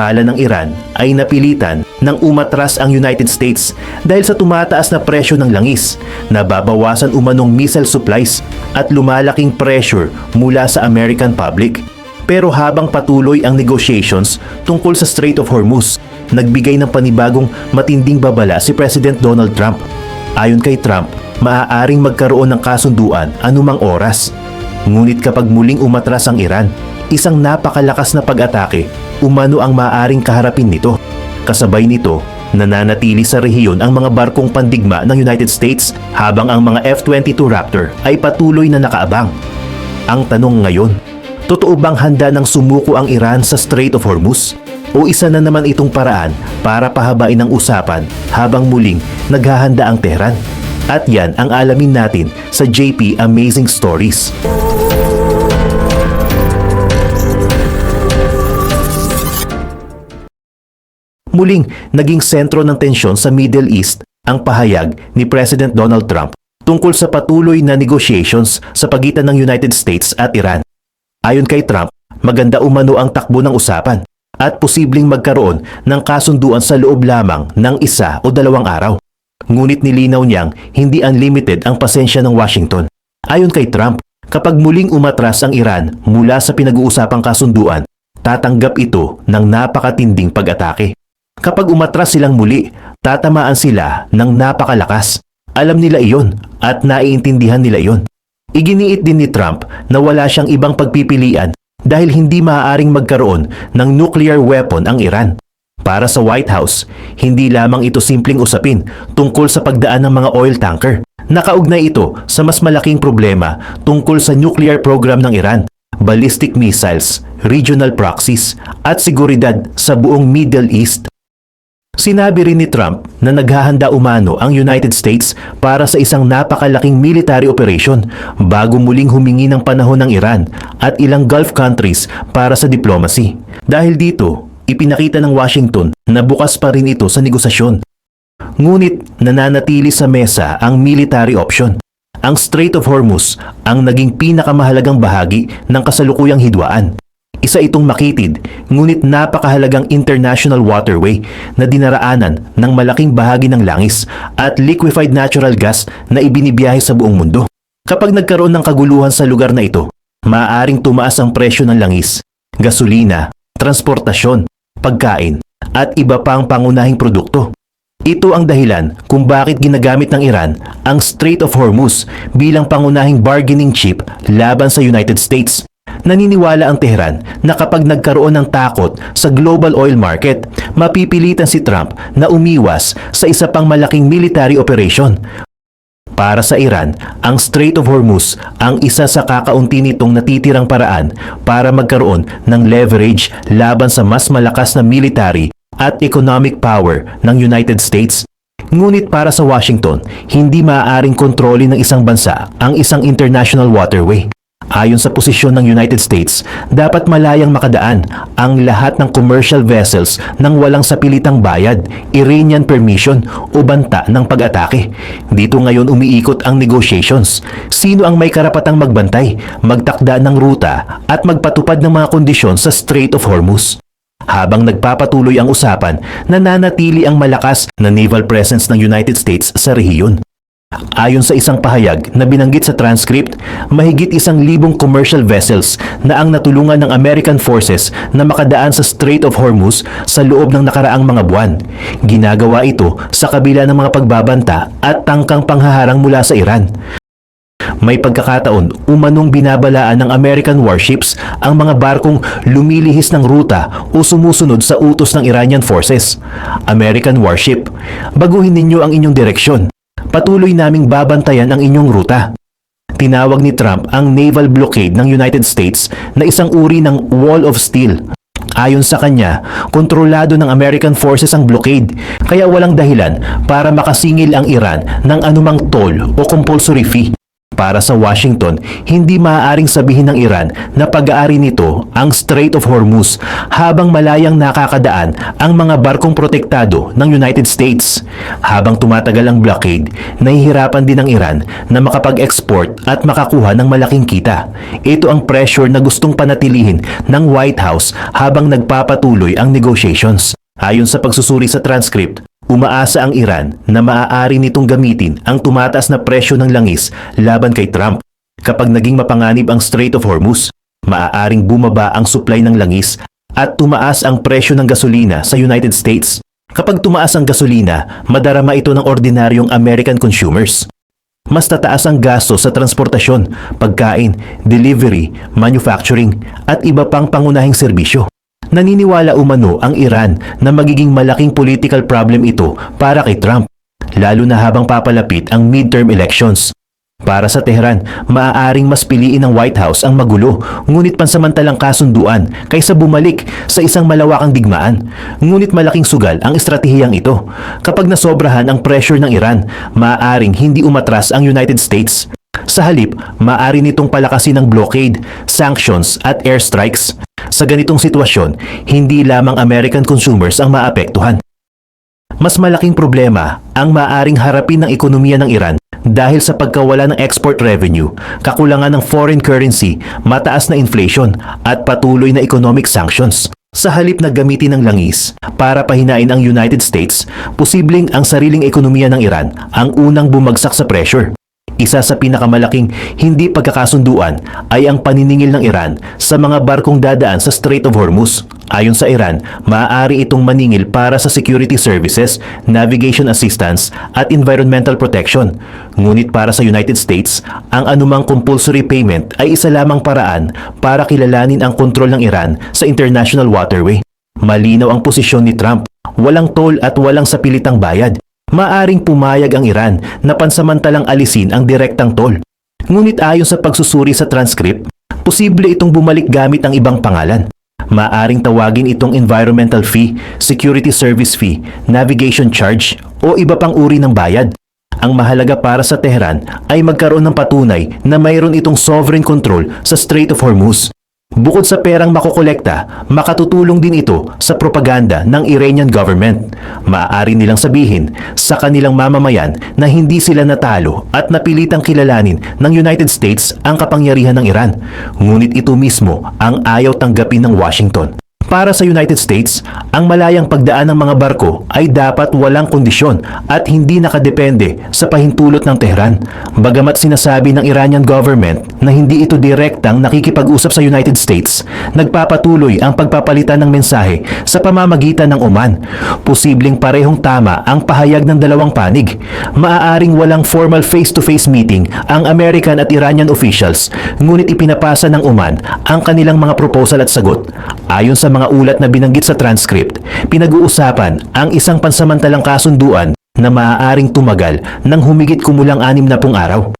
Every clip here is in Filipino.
Akala ng Iran ay napilitan nang umatras ang United States dahil sa tumataas na presyo ng langis, nababawasan umanong missile supplies at lumalaking pressure mula sa American public. Pero habang patuloy ang negotiations tungkol sa Strait of Hormuz, nagbigay ng panibagong matinding babala si President Donald Trump. Ayon kay Trump, maaaring magkaroon ng kasunduan anumang oras. Ngunit kapag muling umatras ang Iran, isang napakalakas na pag-atake umano ang maaaring kaharapin nito. Kasabay nito, nananatili sa rehiyon ang mga barkong pandigma ng United States habang ang mga F-22 Raptor ay patuloy na nakaabang. Ang tanong ngayon, totoo bang handa ng sumuko ang Iran sa Strait of Hormuz? O isa na naman itong paraan para pahabain ang usapan habang muling naghahanda ang Tehran? At yan ang alamin natin sa JP Amazing Stories. Muling naging sentro ng tensyon sa Middle East ang pahayag ni President Donald Trump tungkol sa patuloy na negotiations sa pagitan ng United States at Iran. Ayon kay Trump, maganda umano ang takbo ng usapan at posibleng magkaroon ng kasunduan sa loob lamang ng 1 o 2 araw. Ngunit nilinaw niyang hindi unlimited ang pasensya ng Washington. Ayon kay Trump, kapag muling umatras ang Iran mula sa pinag-uusapang kasunduan, tatanggap ito ng napakatinding pag-atake. Kapag umatras silang muli, tatamaan sila ng napakalakas. Alam nila iyon at naiintindihan nila iyon. Iginiit din ni Trump na wala siyang ibang pagpipilian dahil hindi maaaring magkaroon ng nuclear weapon ang Iran. Para sa White House, hindi lamang ito simpleng usapin tungkol sa pagdaan ng mga oil tanker. Nakaugnay ito sa mas malaking problema tungkol sa nuclear program ng Iran, ballistic missiles, regional proxies, at seguridad sa buong Middle East. Sinabi rin ni Trump na naghahanda umano ang United States para sa isang napakalaking military operation bago muling humingi ng panahon ng Iran at ilang Gulf countries para sa diplomacy. Dahil dito, ipinakita ng Washington na bukas pa rin ito sa negosasyon. Ngunit nananatili sa mesa ang military option. Ang Strait of Hormuz ang naging pinakamahalagang bahagi ng kasalukuyang hidwaan. Isa itong makitid, ngunit napakahalagang international waterway na dinaraanan ng malaking bahagi ng langis at liquefied natural gas na ibinibiyahe sa buong mundo. Kapag nagkaroon ng kaguluhan sa lugar na ito, maaaring tumaas ang presyo ng langis, gasolina, transportasyon, pagkain, at iba pang pangunahing produkto. Ito ang dahilan kung bakit ginagamit ng Iran ang Strait of Hormuz bilang pangunahing bargaining chip laban sa United States. Naniniwala ang Tehran na kapag nagkaroon ng takot sa global oil market, mapipilitan si Trump na umiwas sa isa pang malaking military operation. Para sa Iran, ang Strait of Hormuz ang isa sa kakaunti nitong natitirang paraan para magkaroon ng leverage laban sa mas malakas na military at economic power ng United States. Ngunit para sa Washington, hindi maaaring kontrolin ng isang bansa ang isang international waterway. Ayon sa posisyon ng United States, dapat malayang makadaan ang lahat ng commercial vessels nang walang sapilitang bayad, Iranian permission o banta ng pag-atake. Dito ngayon umiikot ang negotiations. Sino ang may karapatang magbantay, magtakda ng ruta at magpatupad ng mga kondisyon sa Strait of Hormuz? Habang nagpapatuloy ang usapan, nananatili ang malakas na naval presence ng United States sa rehiyon. Ayon sa isang pahayag na binanggit sa transcript, mahigit 1,000 commercial vessels na ang natulungan ng American forces na makadaan sa Strait of Hormuz sa loob ng nakaraang mga buwan. Ginagawa ito sa kabila ng mga pagbabanta at tangkang panghaharang mula sa Iran. May pagkakataon, umanong binabalaan ng American warships ang mga barkong lumilihis ng ruta o sumusunod sa utos ng Iranian forces. American warship, baguhin ninyo ang inyong direksyon. Patuloy naming babantayan ang inyong ruta. Tinawag ni Trump ang naval blockade ng United States na isang uri ng wall of steel. Ayon sa kanya, kontrolado ng American forces ang blockade, kaya walang dahilan para makasingil ang Iran ng anumang toll o compulsory fee. Para sa Washington, hindi maaaring sabihin ng Iran na pag-aari nito ang Strait of Hormuz habang malayang nakakadaan ang mga barkong protektado ng United States. Habang tumatagal ang blockade, nahihirapan din ang Iran na makapag-export at makakuha ng malaking kita. Ito ang pressure na gustong panatilihin ng White House habang nagpapatuloy ang negotiations. Ayon sa pagsusuri sa transcript, umaasa ang Iran na maaari nitong gamitin ang tumataas na presyo ng langis laban kay Trump. Kapag naging mapanganib ang Strait of Hormuz, maaaring bumaba ang supply ng langis at tumaas ang presyo ng gasolina sa United States. Kapag tumaas ang gasolina, madarama ito ng ordinaryong American consumers. Mas tataas ang gasto sa transportasyon, pagkain, delivery, manufacturing at iba pang pangunahing serbisyo. Naniniwala umano ang Iran na magiging malaking political problem ito para kay Trump, lalo na habang papalapit ang midterm elections. Para sa Tehran, maaaring mas piliin ng White House ang magulo, ngunit pansamantalang kasunduan kaysa bumalik sa isang malawakang digmaan. Ngunit malaking sugal ang estratehiyang ito. Kapag nasobrahan ang pressure ng Iran, maaaring hindi umatras ang United States. Sa halip, maaari nitong palakasin ang blockade, sanctions at airstrikes. Sa ganitong sitwasyon, hindi lamang American consumers ang maapektuhan. Mas malaking problema ang maaaring harapin ng ekonomiya ng Iran dahil sa pagkawala ng export revenue, kakulangan ng foreign currency, mataas na inflation at patuloy na economic sanctions. Sa halip na gamitin ng langis para pahinain ang United States, posibleng ang sariling ekonomiya ng Iran ang unang bumagsak sa pressure. Isa sa pinakamalaking hindi pagkakasunduan ay ang paniningil ng Iran sa mga barkong dadaan sa Strait of Hormuz. Ayon sa Iran, maaari itong maningil para sa security services, navigation assistance at environmental protection. Ngunit para sa United States, ang anumang compulsory payment ay isa lamang paraan para kilalanin ang kontrol ng Iran sa international waterway. Malinaw ang posisyon ni Trump, walang toll at walang sapilitang bayad. Maaring pumayag ang Iran na pansamantalang alisin ang direktang toll. Ngunit ayon sa pagsusuri sa transcript, posible itong bumalik gamit ang ibang pangalan. Maaring tawagin itong environmental fee, security service fee, navigation charge o iba pang uri ng bayad. Ang mahalaga para sa Tehran ay magkaroon ng patunay na mayroon itong sovereign control sa Strait of Hormuz. Bukod sa perang makokolekta, makatutulong din ito sa propaganda ng Iranian government. Maaari nilang sabihin sa kanilang mamamayan na hindi sila natalo at napilitang kilalanin ng United States ang kapangyarihan ng Iran. Ngunit ito mismo ang ayaw tanggapin ng Washington. Para sa United States, ang malayang pagdaan ng mga barko ay dapat walang kondisyon at hindi nakadepende sa pahintulot ng Tehran. Bagamat sinasabi ng Iranian government na hindi ito direktang nakikipag-usap sa United States, nagpapatuloy ang pagpapalitan ng mensahe sa pamamagitan ng Oman. Posibleng parehong tama ang pahayag ng dalawang panig. Maaaring walang formal face-to-face meeting ang American at Iranian officials, ngunit ipinapasa ng Oman ang kanilang mga proposal at sagot. Ayon sa mga ulat na binanggit sa transcript, pinag-uusapan ang isang pansamantalang kasunduan na maaaring tumagal ng humigit kumulang 60 araw.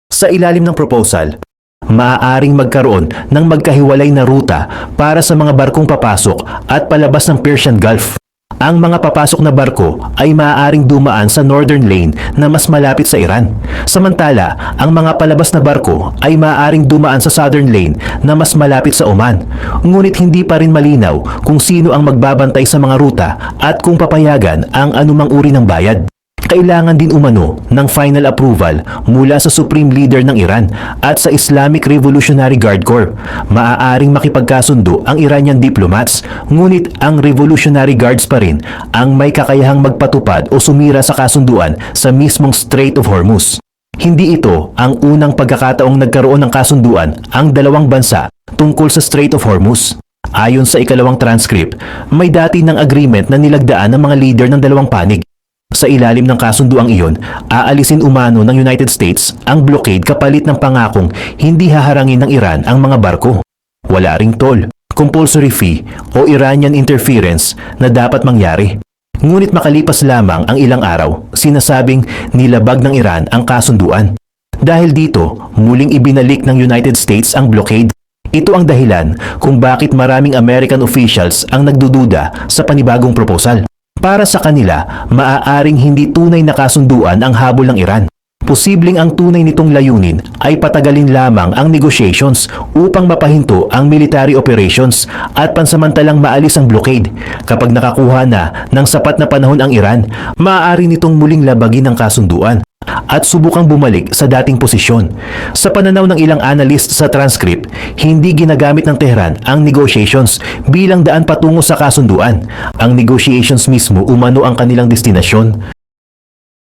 Sa ilalim ng proposal, maaaring magkaroon ng magkahiwalay na ruta para sa mga barkong papasok at palabas ng Persian Gulf. Ang mga papasok na barko ay maaaring dumaan sa northern lane na mas malapit sa Iran. Samantala, ang mga palabas na barko ay maaaring dumaan sa southern lane na mas malapit sa Oman. Ngunit hindi pa rin malinaw kung sino ang magbabantay sa mga ruta at kung papayagan ang anumang uri ng bayad. Kailangan din umano ng final approval mula sa Supreme Leader ng Iran at sa Islamic Revolutionary Guard Corps. Maaaring makipagkasundo ang Iranian diplomats, ngunit ang Revolutionary Guards pa rin ang may kakayahang magpatupad o sumira sa kasunduan sa mismong Strait of Hormuz. Hindi ito ang unang pagkakataong nagkaroon ng kasunduan ang dalawang bansa tungkol sa Strait of Hormuz. Ayon sa ikalawang transcript, may dati ng agreement na nilagdaan ng mga leader ng dalawang panig. Sa ilalim ng kasunduang iyon, aalisin umano ng United States ang blockade kapalit ng pangakong hindi haharangin ng Iran ang mga barko. Wala ring toll, compulsory fee o Iranian interference na dapat mangyari. Ngunit makalipas lamang ang ilang araw, sinasabing nilabag ng Iran ang kasunduan. Dahil dito, muling ibinalik ng United States ang blockade. Ito ang dahilan kung bakit maraming American officials ang nagdududa sa panibagong proposal. Para sa kanila, maaaring hindi tunay na kasunduan ang habol ng Iran. Posibleng ang tunay nitong layunin ay patagalin lamang ang negotiations upang mapahinto ang military operations at pansamantalang maalis ang blockade. Kapag nakakuha na ng sapat na panahon ang Iran, maaari nitong muling labagin ang kasunduan at subukang bumalik sa dating posisyon. Sa pananaw ng ilang analyst sa transcript, hindi ginagamit ng Tehran ang negotiations bilang daan patungo sa kasunduan. Ang negotiations mismo umano ang kanilang destinasyon.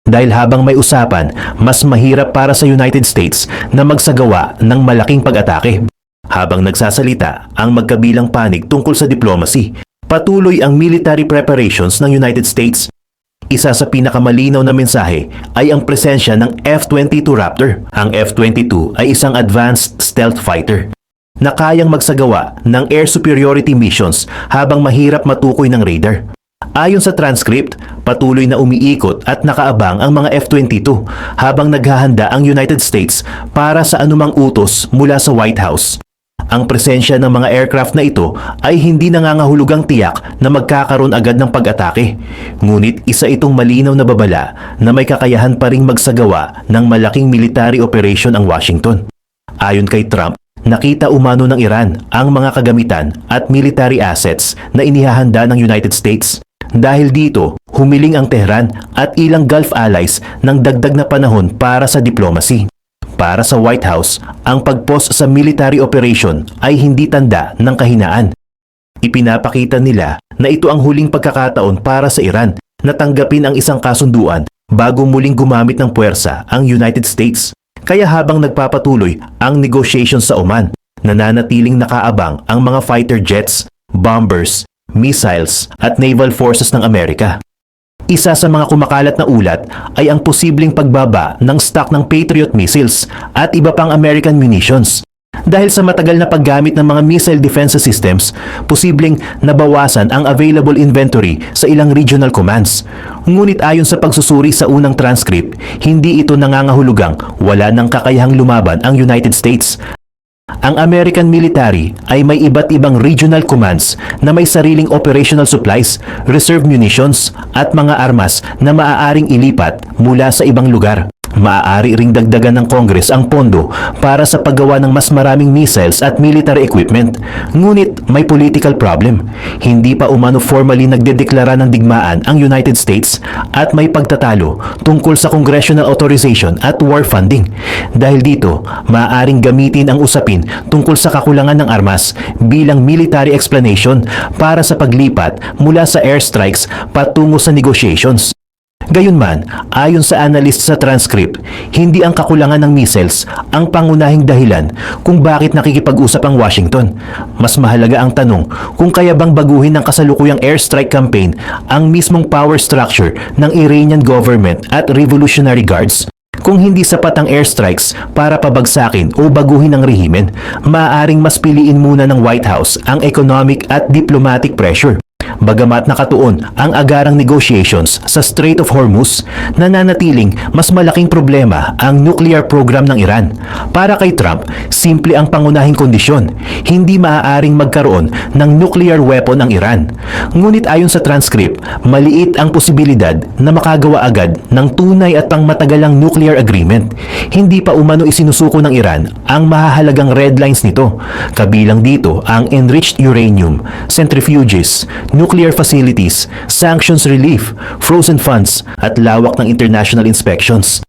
Dahil habang may usapan, mas mahirap para sa United States na magsagawa ng malaking pag-atake. Habang nagsasalita ang magkabilang panig tungkol sa diplomacy, patuloy ang military preparations ng United States. Isa sa pinakamalinaw na mensahe ay ang presensya ng F-22 Raptor. Ang F-22 ay isang advanced stealth fighter na kayang magsagawa ng air superiority missions habang mahirap matukoy ng radar. Ayon sa transcript, patuloy na umiikot at nakaabang ang mga F-22 habang naghahanda ang United States para sa anumang utos mula sa White House. Ang presensya ng mga aircraft na ito ay hindi nangangahulugang tiyak na magkakaroon agad ng pag-atake. Ngunit isa itong malinaw na babala na may kakayahan pa ring magsagawa ng malaking military operation ang Washington. Ayon kay Trump, nakita umano ng Iran ang mga kagamitan at military assets na inihahanda ng United States. Dahil dito, humiling ang Tehran at ilang Gulf allies ng dagdag na panahon para sa diplomacy. Para sa White House, ang pag-pause sa military operation ay hindi tanda ng kahinaan. Ipinapakita nila na ito ang huling pagkakataon para sa Iran na tanggapin ang isang kasunduan bago muling gumamit ng puwersa ang United States. Kaya habang nagpapatuloy ang negotiations sa Oman, nananatiling nakaabang ang mga fighter jets, bombers, missiles at naval forces ng Amerika. Isa sa mga kumakalat na ulat ay ang posibleng pagbaba ng stock ng Patriot missiles at iba pang American munitions. Dahil sa matagal na paggamit ng mga missile defense systems, posibleng nabawasan ang available inventory sa ilang regional commands. Ngunit ayon sa pagsusuri sa unang transcript, hindi ito nangangahulugang wala ng kakayahang lumaban ang United States. Ang American military ay may iba't ibang regional commands na may sariling operational supplies, reserve munitions at mga armas na maaaring ilipat mula sa ibang lugar. Maaari ring dagdagan ng Congress ang pondo para sa paggawa ng mas maraming missiles at military equipment. Ngunit may political problem. Hindi pa umano formally nagdedeklara ng digmaan ang United States at may pagtatalo tungkol sa congressional authorization at war funding. Dahil dito, maaaring gamitin ang usapin tungkol sa kakulangan ng armas bilang military explanation para sa paglipat mula sa airstrikes patungo sa negotiations. Gayunman, ayon sa analyst sa transcript, hindi ang kakulangan ng missiles ang pangunahing dahilan kung bakit nakikipag-usap ang Washington. Mas mahalaga ang tanong kung kaya bang baguhin ng kasalukuyang airstrike campaign ang mismong power structure ng Iranian government at Revolutionary Guards. Kung hindi sapat ang airstrikes para pabagsakin o baguhin ang rehimen, maaaring mas piliin muna ng White House ang economic at diplomatic pressure. Bagamat nakatuon ang agarang negotiations sa Strait of Hormuz, nananatiling mas malaking problema ang nuclear program ng Iran. Para kay Trump, simple ang pangunahing kondisyon, hindi maaaring magkaroon ng nuclear weapon ang Iran. Ngunit ayon sa transcript, maliit ang posibilidad na makagawa agad ng tunay at pangmatagalang nuclear agreement. Hindi pa umano isinusuko ng Iran ang mahahalagang red lines nito. Kabilang dito ang enriched uranium, centrifuges, nuclear facilities, sanctions relief, frozen funds at lawak ng international inspections.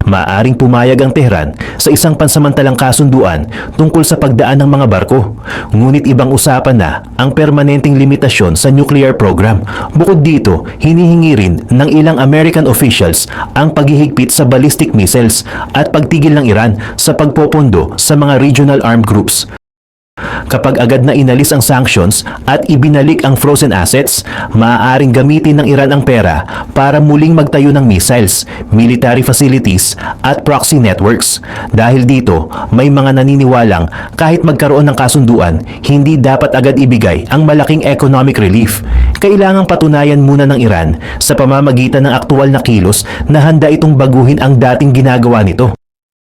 Maaring pumayag ang Tehran sa isang pansamantalang kasunduan tungkol sa pagdaan ng mga barko. Ngunit ibang usapan na ang permanenteng limitasyon sa nuclear program. Bukod dito, hinihingi rin ng ilang American officials ang paghihigpit sa ballistic missiles at pagtigil ng Iran sa pagpopondo sa mga regional armed groups. Kapag agad na inalis ang sanctions at ibinalik ang frozen assets, maaaring gamitin ng Iran ang pera para muling magtayo ng missiles, military facilities at proxy networks. Dahil dito, may mga naniniwalang kahit magkaroon ng kasunduan, hindi dapat agad ibigay ang malaking economic relief. Kailangang patunayan muna ng Iran sa pamamagitan ng aktual na kilos na handa itong baguhin ang dating ginagawa nito.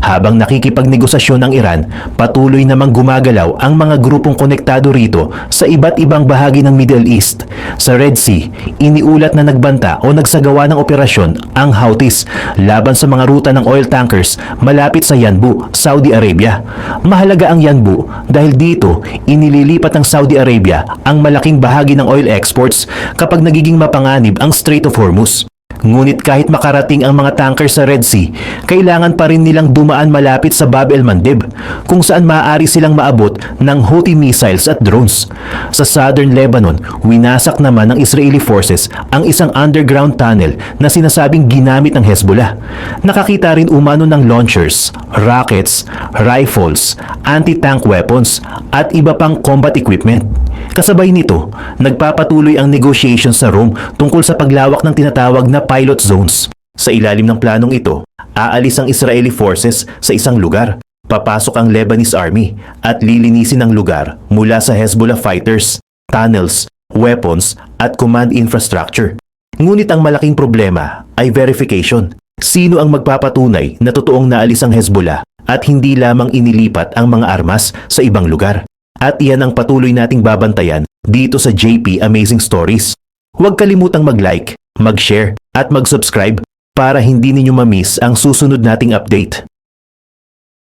Habang nakikipagnegosasyon ang Iran, patuloy namang gumagalaw ang mga grupong konektado rito sa iba't ibang bahagi ng Middle East. Sa Red Sea, iniulat na nagbanta o nagsagawa ng operasyon ang Houthis laban sa mga ruta ng oil tankers malapit sa Yanbu, Saudi Arabia. Mahalaga ang Yanbu dahil dito inililipat ng Saudi Arabia ang malaking bahagi ng oil exports kapag nagiging mapanganib ang Strait of Hormuz. Ngunit kahit makarating ang mga tanker sa Red Sea, kailangan pa rin nilang dumaan malapit sa Bab el-Mandeb, kung saan maaari silang maabot ng Houthi missiles at drones. Sa southern Lebanon, winasak naman ng Israeli forces ang isang underground tunnel na sinasabing ginamit ng Hezbollah. Nakakita rin umano ng launchers, rockets, rifles, anti-tank weapons, at iba pang combat equipment. Kasabay nito, nagpapatuloy ang negotiation sa Rome tungkol sa paglawak ng tinatawag na pilot zones. Sa ilalim ng planong ito, aalis ang Israeli forces sa isang lugar. Papasok ang Lebanese army at lilinisin ang lugar mula sa Hezbollah fighters, tunnels, weapons at command infrastructure. Ngunit ang malaking problema ay verification. Sino ang magpapatunay na totoong naalis ang Hezbollah at hindi lamang inilipat ang mga armas sa ibang lugar? At iyan ang patuloy nating babantayan dito sa JP Amazing Stories. Huwag kalimutang mag-like, mag-share at mag-subscribe para hindi ninyo ma-miss ang susunod nating update.